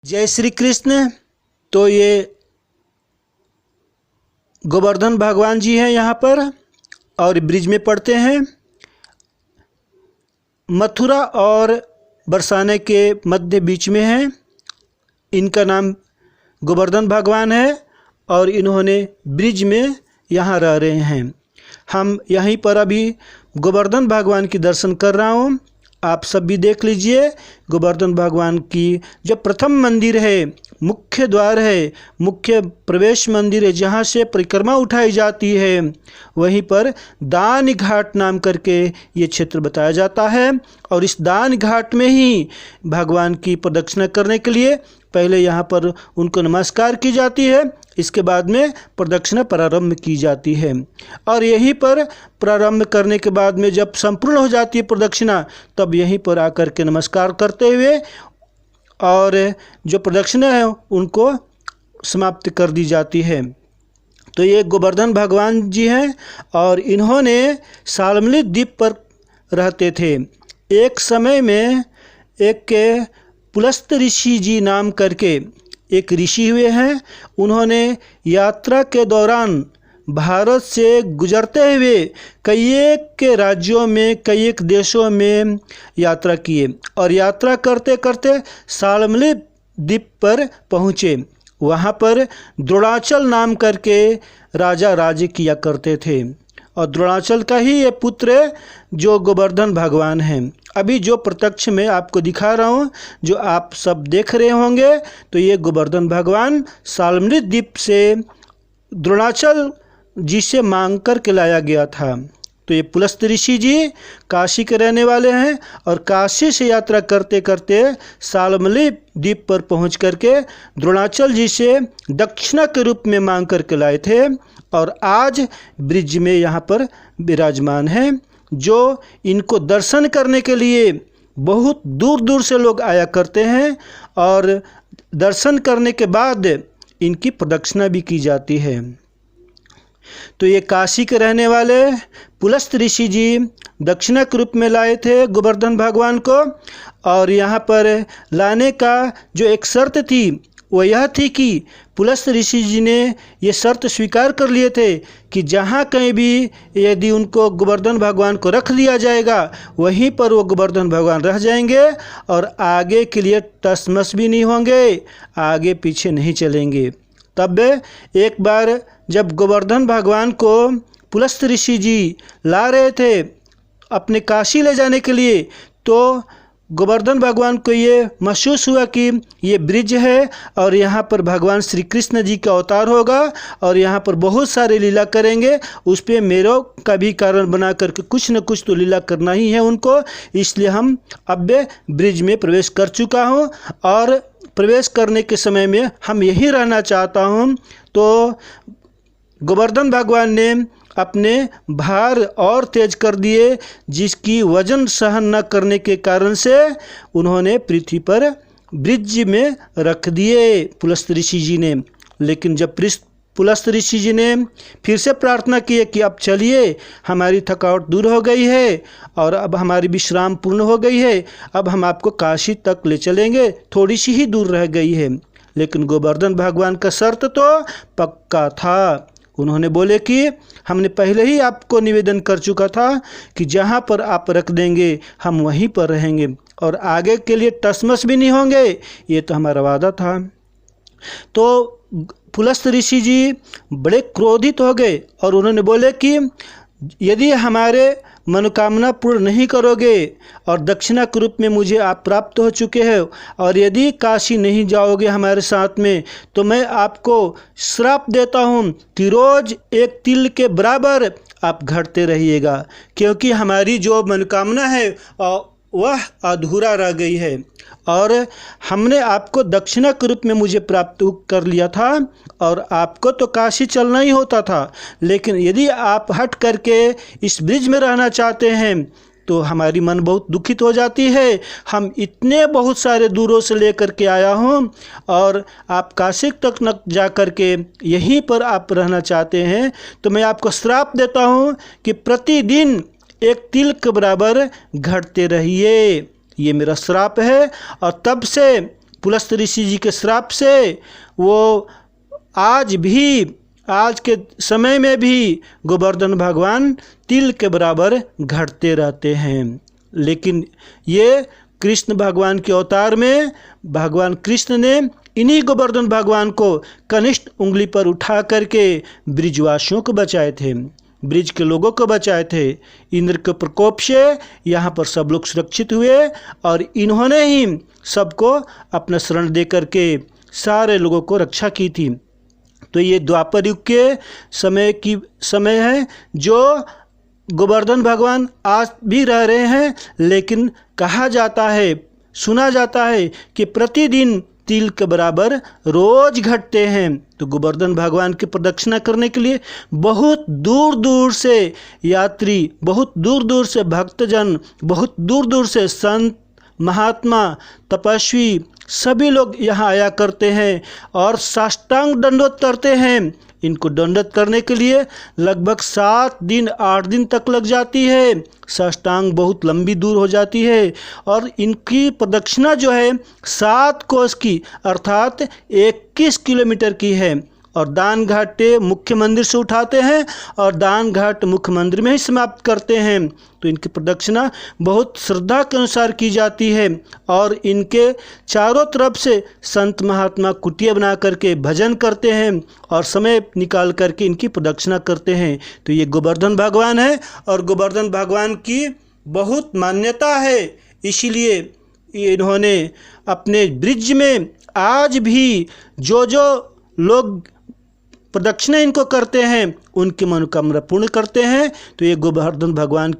जय श्री कृष्ण। तो ये गोवर्धन भगवान जी हैं यहाँ पर और ब्रिज में पढ़ते हैं। मथुरा और बरसाने के मध्य बीच में है। इनका नाम गोवर्धन भगवान है और इन्होंने ब्रिज में यहाँ रह रहे हैं। हम यहीं पर अभी गोवर्धन भगवान की दर्शन कर रहा हूँ। आप सब भी देख लीजिए। गोवर्धन भगवान की जो प्रथम मंदिर है, मुख्य द्वार है, मुख्य प्रवेश मंदिर है, जहाँ से परिक्रमा उठाई जाती है, वहीं पर दान घाट नाम करके ये क्षेत्र बताया जाता है। और इस दान घाट में ही भगवान की प्रदक्षिणा करने के लिए पहले यहाँ पर उनको नमस्कार की जाती है, इसके बाद में प्रदक्षिणा प्रारंभ की जाती है। और यहीं पर प्रारंभ करने के बाद में जब संपूर्ण हो जाती है प्रदक्षिणा, तब यहीं पर आकर के नमस्कार करते हुए और जो प्रदक्षिणा है उनको समाप्त कर दी जाती है। तो ये गोवर्धन भगवान जी हैं और इन्होंने शाल्मली द्वीप पर रहते थे। एक समय में एक पुलस्त ऋषि जी नाम करके एक ऋषि हुए हैं। उन्होंने यात्रा के दौरान भारत से गुजरते हुए कई एक के राज्यों में, कई एक देशों में यात्रा किए और यात्रा करते करते शाल्मली द्वीप पर पहुँचे। वहाँ पर द्रोणाचल नाम करके राजा राज्य किया करते थे और द्रोणाचल का ही ये पुत्र जो गोवर्धन भगवान हैं। अभी जो प्रत्यक्ष में आपको दिखा रहा हूँ, जो आप सब देख रहे होंगे, तो ये गोवर्धन भगवान शाल्मली द्वीप से द्रोणाचल जी से मांग कर के लाया गया था। तो ये पुलस्त ऋषि जी काशी के रहने वाले हैं और काशी से यात्रा करते करते शाल्मली द्वीप पर पहुंच करके द्रोणाचल जी से दक्षिणा के रूप में मांग करके लाए थे और आज ब्रिज में यहाँ पर विराजमान हैं। जो इनको दर्शन करने के लिए बहुत दूर दूर से लोग आया करते हैं और दर्शन करने के बाद इनकी प्रदक्षिणा भी की जाती है। तो ये काशी के रहने वाले पुलस्त ऋषि जी दक्षिणा के रूप में लाए थे गोवर्धन भगवान को। और यहाँ पर लाने का जो एक शर्त थी वो यह थी कि पुलस्त ऋषि जी ने ये शर्त स्वीकार कर लिए थे कि जहाँ कहीं भी यदि उनको गोवर्धन भगवान को रख दिया जाएगा, वहीं पर वो गोवर्धन भगवान रह जाएंगे और आगे के लिए टसमस भी नहीं होंगे, आगे पीछे नहीं चलेंगे। तब एक बार जब गोवर्धन भगवान को पुलस्त ऋषि जी ला रहे थे अपने काशी ले जाने के लिए, तो गोवर्धन भगवान को ये महसूस हुआ कि ये ब्रिज है और यहाँ पर भगवान श्री कृष्ण जी का अवतार होगा और यहाँ पर बहुत सारे लीला करेंगे। उस पर मेरे का भी कारण बना करके कुछ न कुछ तो लीला करना ही है उनको, इसलिए हम अब ब्रिज में प्रवेश कर चुका हूँ और प्रवेश करने के समय में हम यहीं रहना चाहता हूँ। तो गोवर्धन भगवान ने अपने भार और तेज कर दिए, जिसकी वजन सहन न करने के कारण से उन्होंने पृथ्वी पर ब्रिज में रख दिए पुलस्त ऋषि जी ने। लेकिन जब पुलस्त ऋषि जी ने फिर से प्रार्थना की कि अब चलिए, हमारी थकावट दूर हो गई है और अब हमारी विश्राम पूर्ण हो गई है, अब हम आपको काशी तक ले चलेंगे, थोड़ी सी ही दूर रह गई है। लेकिन गोवर्धन भगवान का शर्त तो पक्का था। उन्होंने बोले कि हमने पहले ही आपको निवेदन कर चुका था कि जहाँ पर आप रख देंगे हम वहीं पर रहेंगे और आगे के लिए टसमस भी नहीं होंगे, ये तो हमारा वादा था। तो पुलस्त ऋषि जी बड़े क्रोधित हो गए और उन्होंने बोले कि यदि हमारे मनोकामना पूर्ण नहीं करोगे और दक्षिणा के रूप में मुझे आप प्राप्त हो चुके हैं और यदि काशी नहीं जाओगे हमारे साथ में, तो मैं आपको श्राप देता हूँ कि रोज़ एक तिल के बराबर आप घटते रहिएगा, क्योंकि हमारी जो मनोकामना है वह अधूरा रह गई है और हमने आपको दक्षिणा के रूप में मुझे प्राप्त कर लिया था और आपको तो काशी चलना ही होता था। लेकिन यदि आप हट करके इस ब्रिज में रहना चाहते हैं तो हमारी मन बहुत दुखित हो जाती है। हम इतने बहुत सारे दूरों से लेकर के आया हूँ और आप काशी तक न जा कर के यहीं पर आप रहना चाहते हैं, तो मैं आपको श्राप देता हूँ कि प्रतिदिन एक तिल के बराबर घटते रहिए। ये मेरा श्राप है। और तब से पुलस्त ऋषि जी के श्राप से वो आज के समय में भी गोवर्धन भगवान तिल के बराबर घटते रहते हैं। लेकिन ये कृष्ण भगवान के अवतार में भगवान कृष्ण ने इन्हीं गोवर्धन भगवान को कनिष्ठ उंगली पर उठा करके ब्रिजवासियों को बचाए थे, ब्रिज के लोगों को बचाए थे। इंद्र के प्रकोप से यहाँ पर सब लोग सुरक्षित हुए और इन्होंने ही सबको अपना शरण दे करके सारे लोगों को रक्षा की थी। तो ये द्वापर युग के समय है जो गोवर्धन भगवान आज भी रह रहे हैं। लेकिन कहा जाता है, सुना जाता है कि प्रतिदिन तिल के बराबर रोज घटते हैं। तो गोवर्धन भगवान की प्रदक्षिणा करने के लिए बहुत दूर दूर से यात्री, बहुत दूर दूर से भक्तजन, बहुत दूर दूर से संत, महात्मा, तपस्वी सभी लोग यहाँ आया करते हैं और साष्टांग दंडवत करते हैं। इनको दंडवत करने के लिए लगभग 7 दिन 8 दिन तक लग जाती है। साष्टांग बहुत लंबी दूर हो जाती है और इनकी प्रदक्षिणा जो है 7 कोस की अर्थात 21 किलोमीटर की है। और दान घाटे मुख्य मंदिर से उठाते हैं और दान घाट मुख्य मंदिर में ही समाप्त करते हैं। तो इनकी प्रदक्षिणा बहुत श्रद्धा के अनुसार की जाती है और इनके चारों तरफ से संत महात्मा कुटिया बना करके भजन करते हैं और समय निकाल करके इनकी प्रदक्षिणा करते हैं। तो ये गोवर्धन भगवान है और गोवर्धन भगवान की बहुत मान्यता है। इसीलिए इन्होंने अपने ब्रिज में आज भी जो लोग प्रदक्षिणा इनको करते हैं उनकी मनोकामना पूर्ण करते हैं। तो ये गोवर्धन भगवान